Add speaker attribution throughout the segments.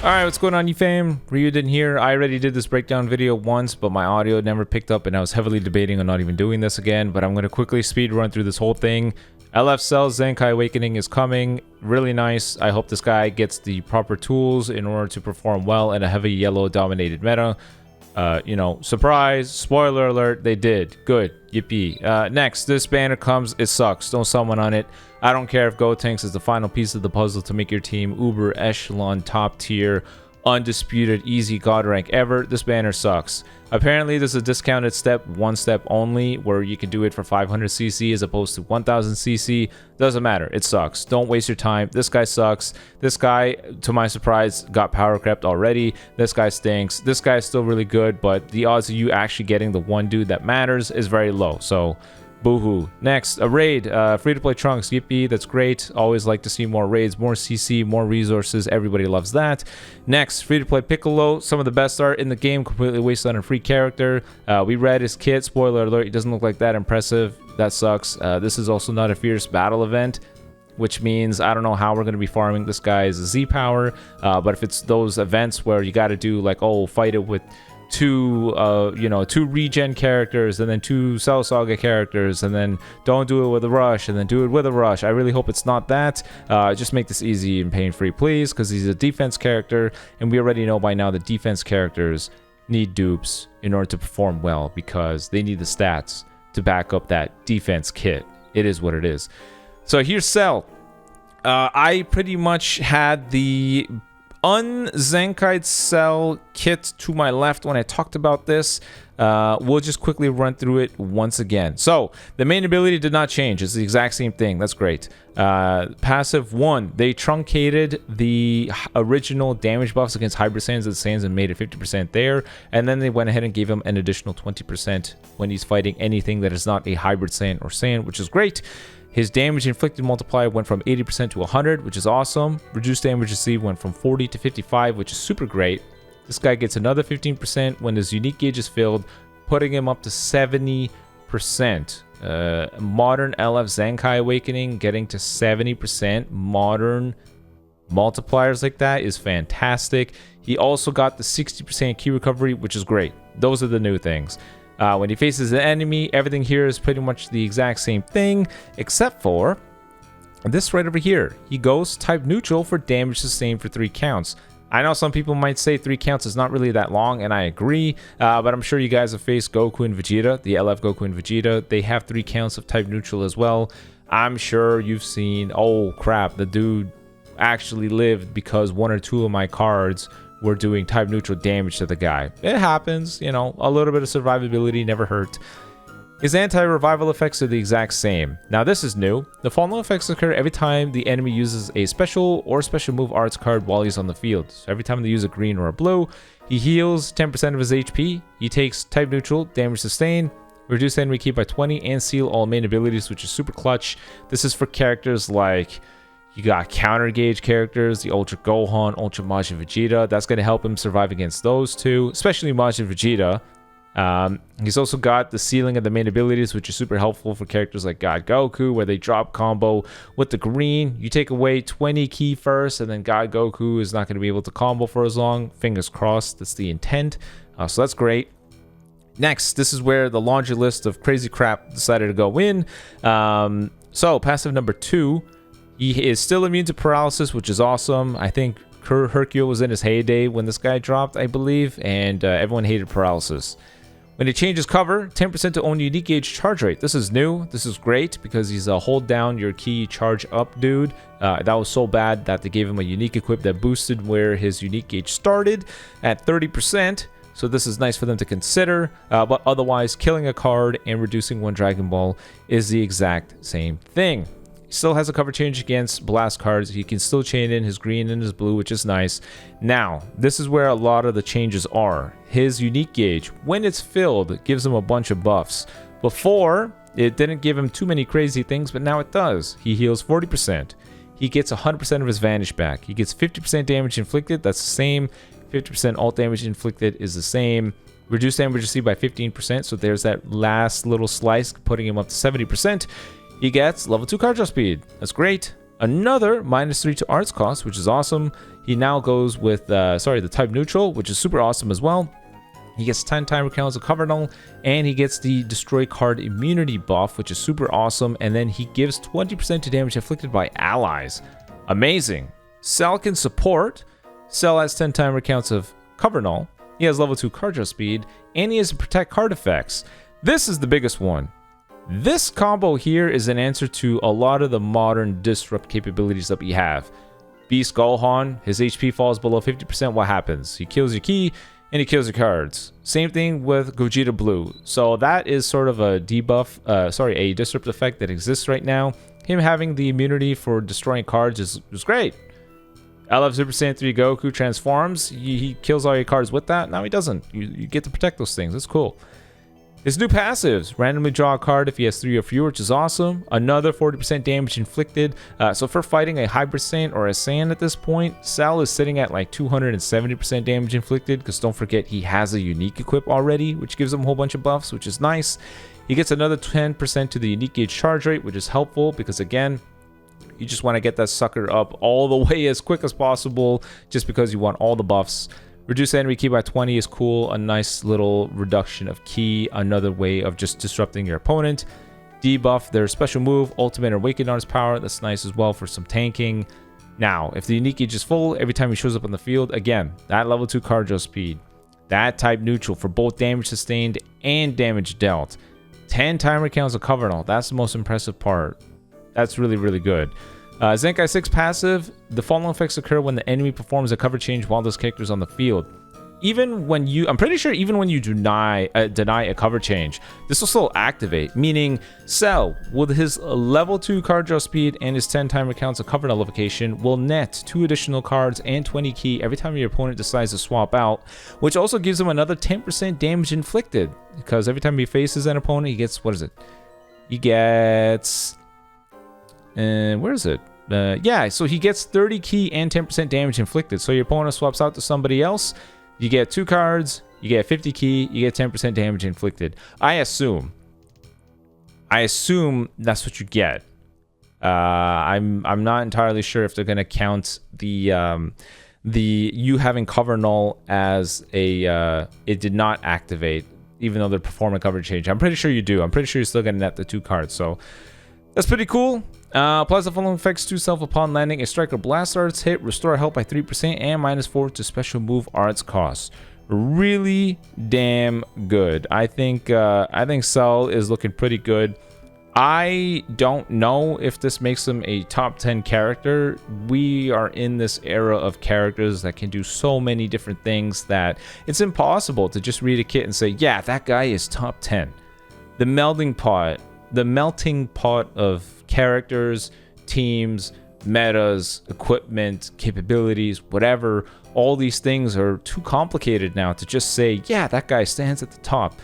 Speaker 1: Alright, what's going on, you fam? Raiyuden here. I already did this breakdown video once, but my audio never picked up and I was heavily debating on not even doing this again, but I'm going to quickly speed run through this whole thing. LF Cell Zenkai Awakening is coming. Really nice. I hope this guy gets the proper tools in order to perform well in a heavy yellow dominated meta. You know, surprise, spoiler alert, they did. Good. Yippee. Next, this banner comes. It sucks. Don't summon on it. I don't care if Gotenks is the final piece of the puzzle to make your team uber echelon top tier undisputed easy god rank ever. This banner sucks. Apparently there's a discounted step, one step only, where you can do it for 500cc as opposed to 1000cc. Doesn't matter, it sucks. Don't waste your time. This guy sucks. This guy, to my surprise, got power crept already. This guy stinks. This guy is still really good, but the odds of you actually getting the one dude that matters is very low, so boohoo. Next, a raid. Free-to-play Trunks. Yippee, that's great. Always like to see more raids, more CC, more resources. Everybody loves that. Next, free-to-play Piccolo. Some of the best art in the game, completely wasted on a free character. We read his kit. Spoiler alert, he doesn't look like that impressive. That sucks. This is also not a fierce battle event, which means I don't know how we're going to be farming this guy's Z power. But if it's those events where you got to do like, oh, fight it with two regen characters and then two Cell Saga characters, and then don't do it with a rush and then do it with a rush. I really hope it's not that. Just make this easy and pain free, please, because he's a defense character, and we already know by now that defense characters need dupes in order to perform well because they need the stats to back up that defense kit. It is what it is. So here's Cell. I pretty much had the un-Zenkai'd Cell kit to my left when I talked about this. We'll just quickly run through it once again. So the main ability did not change. It's the exact same thing. That's great. Passive 1, they truncated the original damage buffs against hybrid Saiyans and Saiyans and made it 50% there, and then they went ahead and gave him an additional 20% when he's fighting anything that is not a hybrid Saiyan or Saiyan, which is great. His damage inflicted multiplier went from 80% to 100, which is awesome. Reduced damage received went from 40 to 55, which is super great. This guy gets another 15% when his unique gauge is filled, putting him up to 70%. Modern LF Zenkai Awakening getting to 70% modern multipliers like that is fantastic. He also got the 60% key recovery, which is great. Those are the new things. When he faces an enemy, everything here is pretty much the exact same thing, except for this right over here. He goes type neutral for damage sustained for 3 counts. I know some people might say 3 counts is not really that long, and I agree, but I'm sure you guys have faced Goku and Vegeta, the LF Goku and Vegeta. They have 3 counts of type neutral as well. I'm sure you've seen, oh crap, the dude actually lived because 1 or 2 of my cards were doing type neutral damage to the guy. It happens, you know, a little bit of survivability never hurt. His anti-revival effects are the exact same. Now this is new. The following effects occur every time the enemy uses a special or special move arts card while he's on the field. So every time they use a green or a blue, he heals 10% of his HP, he takes type neutral, damage sustained, reduce enemy key by 20, and seal all main abilities, which is super clutch. This is for characters like, you got counter gauge characters, the Ultra Gohan, Ultra Majin Vegeta. That's going to help him survive against those two, especially Majin Vegeta. He's also got the sealing of the main abilities, which is super helpful for characters like God Goku, where they drop combo with the green. You take away 20 key first, and then God Goku is not going to be able to combo for as long. Fingers crossed, that's the intent. So that's great. Next, this is where the laundry list of crazy crap decided to go in. So passive number 2. He is still immune to paralysis, which is awesome. I think Hercule was in his heyday when this guy dropped, I believe, and everyone hated paralysis. When he changes cover, 10% to own unique gauge charge rate. This is new. This is great because he's a hold down your key charge up dude. That was so bad that they gave him a unique equip that boosted where his unique gauge started at 30%. So this is nice for them to consider, but otherwise killing a card and reducing 1 Dragon Ball is the exact same thing. Still has a cover change against blast cards. He can still chain in his green and his blue, which is nice. Now, this is where a lot of the changes are. His unique gauge, when it's filled, gives him a bunch of buffs. Before, it didn't give him too many crazy things, but now it does. He heals 40%. He gets 100% of his vanish back. He gets 50% damage inflicted. That's the same. 50% alt damage inflicted is the same. Reduced damage received by 15%. So there's that last little slice, putting him up to 70%. He gets level 2 card draw speed. That's great. another -3 to arts cost, which is awesome. He now goes with, the type neutral, which is super awesome as well. He gets 10 timer counts of cover null, and he gets the destroy card immunity buff, which is super awesome. And then he gives 20% to damage inflicted by allies. Amazing. Cell can support. Cell has 10 timer counts of cover null. He has level 2 card draw speed, and he has protect card effects. This is the biggest one. This combo here is an answer to a lot of the modern disrupt capabilities that we have. Beast Gohan, his HP falls below 50%, what happens? He kills your key, and he kills your cards. Same thing with Gogeta Blue. So that is sort of a debuff, a disrupt effect that exists right now. Him having the immunity for destroying cards is great. LF Super Saiyan 3 Goku transforms. He kills all your cards with that. No, he doesn't. You get to protect those things. That's cool. His new passives. Randomly draw a card if he has 3 or fewer, which is awesome. Another 40% damage inflicted. So for fighting a Hybrid Saiyan or a Saiyan at this point, Cell is sitting at like 270% damage inflicted. Because don't forget, he has a unique equip already, which gives him a whole bunch of buffs, which is nice. He gets another 10% to the unique gauge charge rate, which is helpful because, again, you just want to get that sucker up all the way as quick as possible just because you want all the buffs. Reduce enemy ki by 20 is cool. A nice little reduction of ki. Another way of just disrupting your opponent. Debuff their special move, Ultimate Awakened Arts Power. That's nice as well for some tanking. Now, if the unique gauge is full, every time he shows up on the field, again, that level 2 card draw speed. That type neutral for both damage sustained and damage dealt. 10 timer counts of cover null. That's the most impressive part. That's really, really good. Zenkai 6 passive. The following effects occur when the enemy performs a cover change while this character is on the field. Even when you, I'm pretty sure even when you deny a cover change, this will still activate. Meaning, Cell, with his level 2 card draw speed and his 10 timer counts of cover nullification, will net 2 additional cards and 20 ki every time your opponent decides to swap out, which also gives him another 10% damage inflicted. Because every time he faces an opponent, he gets, what is it? He gets... where is it? Yeah, so he gets 30 ki and 10% damage inflicted. So your opponent swaps out to somebody else. You get 2 cards, you get 50 ki, you get 10% damage inflicted. I assume that's what you get. I'm not entirely sure if they're gonna count the you having cover null as a it did not activate, even though they're performing cover change. I'm pretty sure you do. I'm pretty sure you're still gonna net the 2 cards. So that's pretty cool. Applies the following effects to self upon landing a strike or blast arts hit, restore health by 3% and -4 to special move arts costs. Really damn good. I think Cell is looking pretty good. I don't know if this makes him a top 10 character. We are in this era of characters that can do so many different things that it's impossible to just read a kit and say, yeah, that guy is top 10. The melting pot of characters, teams, metas, equipment, capabilities, whatever, all these things are too complicated now to just say, yeah, that guy stands at the top.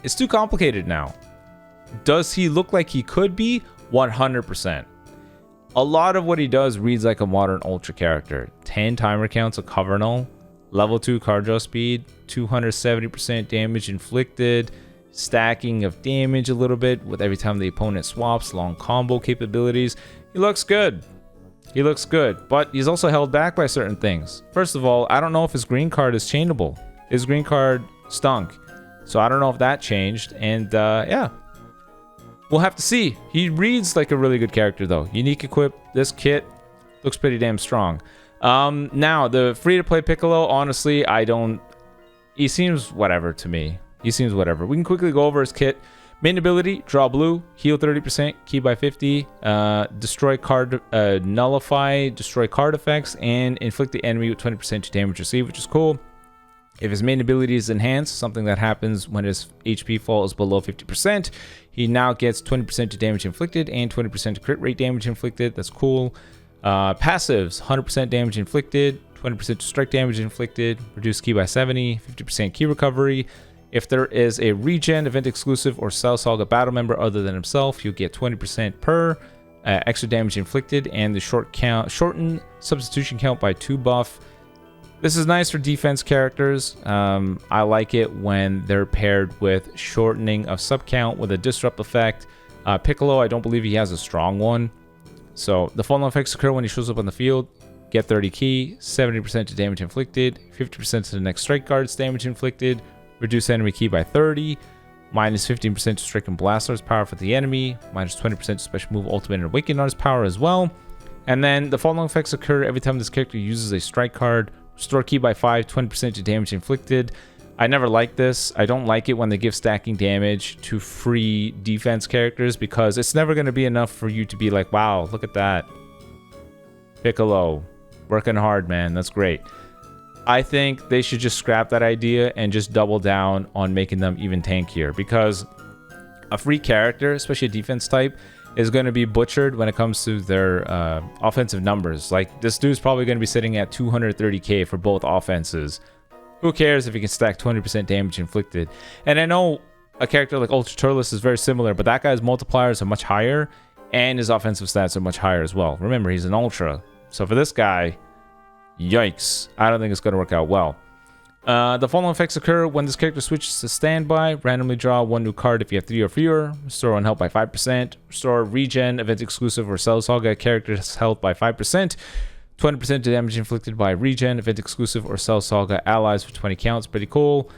Speaker 1: It's too complicated now. Does he look like he could be? 100%. A lot of what he does reads like a modern Ultra character. 10 timer counts of cover null, level 2 card draw speed, 270% damage inflicted, stacking of damage a little bit with every time the opponent swaps, long combo capabilities. He looks good. He looks good, but he's also held back by certain things. First of all, I don't know if his green card is chainable. His green card stunk, so I don't know if that changed. And yeah, we'll have to see. He reads like a really good character though. Unique equip. This kit looks pretty damn strong. Now the free-to-play Piccolo, honestly, he seems whatever to me. He seems whatever. We can quickly go over his kit. Main ability, draw blue, heal 30%, ki by 50, destroy card, nullify, destroy card effects, and inflict the enemy with 20% to damage received, which is cool. If his main ability is enhanced, something that happens when his HP falls below 50%, he now gets 20% to damage inflicted and 20% to crit rate damage inflicted. That's cool. Passives, 100% damage inflicted, 20% to strike damage inflicted, reduce ki by 70, 50% ki recovery. If there is a regen, event exclusive, or Cell Saga battle member other than himself, you'll get 20% per extra damage inflicted, and the shorten substitution count by 2 buff. This is nice for defense characters. I like it when they're paired with shortening of sub count with a disrupt effect. Piccolo, I don't believe he has a strong one. So the following effects occur when he shows up on the field. Get 30 ki, 70% to damage inflicted, 50% to the next strike guard's damage inflicted, reduce enemy ki by 30, minus 15% to strike and blast art's power for the enemy, minus 20% to special move ultimate and awaken art's power as well. And then the following effects occur every time this character uses a strike card. Restore ki by 5, 20% to damage inflicted. I never like this. I don't like it when they give stacking damage to free defense characters because it's never going to be enough for you to be like, wow, look at that. Piccolo, working hard, man. That's great. I think they should just scrap that idea and just double down on making them even tankier, because a free character, especially a defense type, is going to be butchered when it comes to their offensive numbers. Like, this dude's probably going to be sitting at 230k for both offenses. Who cares if he can stack 20% damage inflicted? And I know a character like Ultra Turles is very similar, but that guy's multipliers are much higher, and his offensive stats are much higher as well. Remember, he's an Ultra. So for this guy, yikes. I don't think it's going to work out well. The following effects occur when this character switches to standby. Randomly draw one new card if you have 3 or fewer. Restore one health by 5%. Restore regen, event exclusive or Cell Zenkai character's health by 5%. 20% to damage inflicted by regen, event exclusive or Cell Zenkai allies for 20 counts. Pretty cool.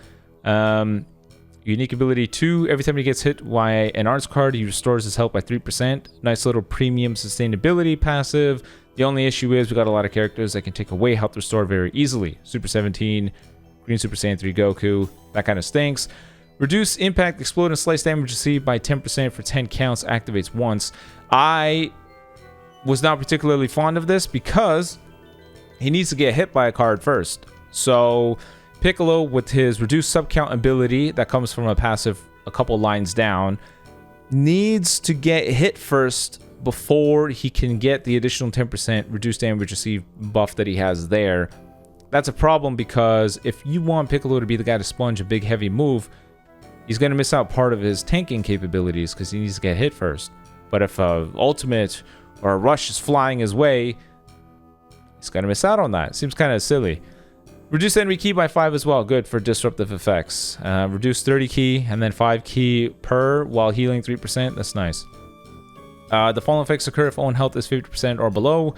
Speaker 1: Unique ability 2. Every time he gets hit by an arts card, he restores his health by 3%. Nice little premium sustainability passive. The only issue is we got a lot of characters that can take away health restore very easily. Super 17, Green Super Saiyan 3 Goku, that kind of stinks. Reduce impact, explode, and slice damage received by 10% for 10 counts, activates once. I was not particularly fond of this because he needs to get hit by a card first. So Piccolo, with his reduced subcount ability that comes from a passive a couple lines down, needs to get hit first before he can get the additional 10% reduced damage received buff that he has there. That's a problem because if you want Piccolo to be the guy to sponge a big heavy move, he's going to miss out part of his tanking capabilities because he needs to get hit first. But if a ultimate or a rush is flying his way, he's going to miss out on that. Seems kind of silly. Reduce enemy ki by 5 as well. Good for disruptive effects. Reduce 30 ki and then 5 ki per while healing 3%. That's nice. The following effects occur if own health is 50% or below.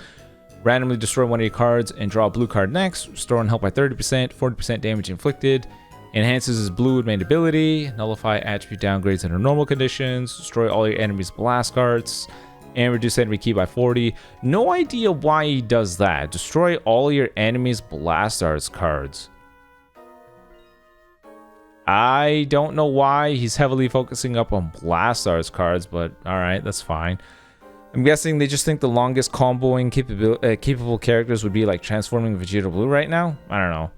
Speaker 1: Randomly destroy one of your cards and draw a blue card next. Restore on health by 30%, 40% damage inflicted. Enhances his blue with main ability. Nullify attribute downgrades under normal conditions. Destroy all your enemies' blast cards. And reduce enemy ki by 40. No idea why he does that. Destroy all your enemies' blast arts cards. I don't know why he's heavily focusing up on blast arts cards, but alright, that's fine. I'm guessing they just think the longest comboing capable characters would be like transforming Vegeta Blue right now. I don't know.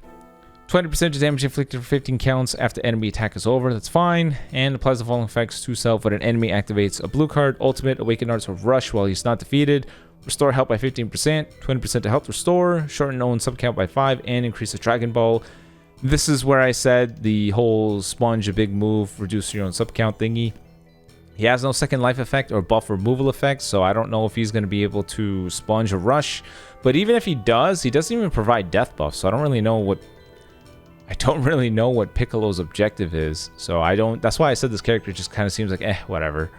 Speaker 1: 20% of damage inflicted for 15 counts after enemy attack is over. That's fine. And applies the following effects to self when an enemy activates a blue card. Ultimate, Awaken Arts, or Rush while he's not defeated. Restore health by 15%. 20% to health restore. Shorten own subcount by 5. And increase the Dragon Ball. This is where I said the whole sponge a big move, reduce your own subcount thingy. He has no second life effect or buff removal effect, so I don't know if he's going to be able to sponge a rush. But even if he doesn't even provide death buff, so I don't really know what Piccolo's objective is. So that's why I said this character just kind of seems like whatever.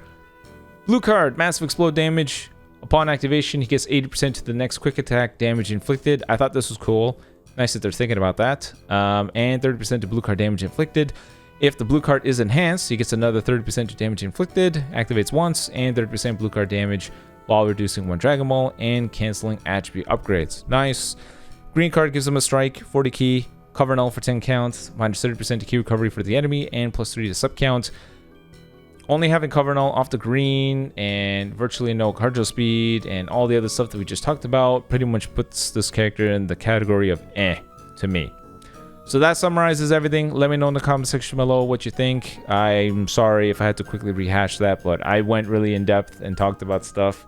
Speaker 1: Blue card, massive explode damage. Upon activation, he gets 80% to the next quick attack damage inflicted. I thought this was cool. Nice that they're thinking about that. And 30% to blue card damage inflicted. If the blue card is enhanced, he gets another 30% to damage inflicted, activates once, and 30% blue card damage while reducing one Dragon Ball and canceling attribute upgrades. Nice. Green card gives him a strike, 40 ki, cover null for 10 counts, minus 30% to ki recovery for the enemy, and plus 3 to sub count. Only having cover null off the green and virtually no cardio speed and all the other stuff that we just talked about pretty much puts this character in the category of to me. So that summarizes everything. Let me know in the comment section below what you think. I'm sorry if I had to quickly rehash that, but I went really in depth and talked about stuff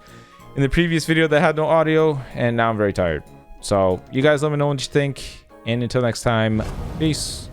Speaker 1: in the previous video that had no audio, and now I'm very tired. So you guys let me know what you think, and until next time, peace.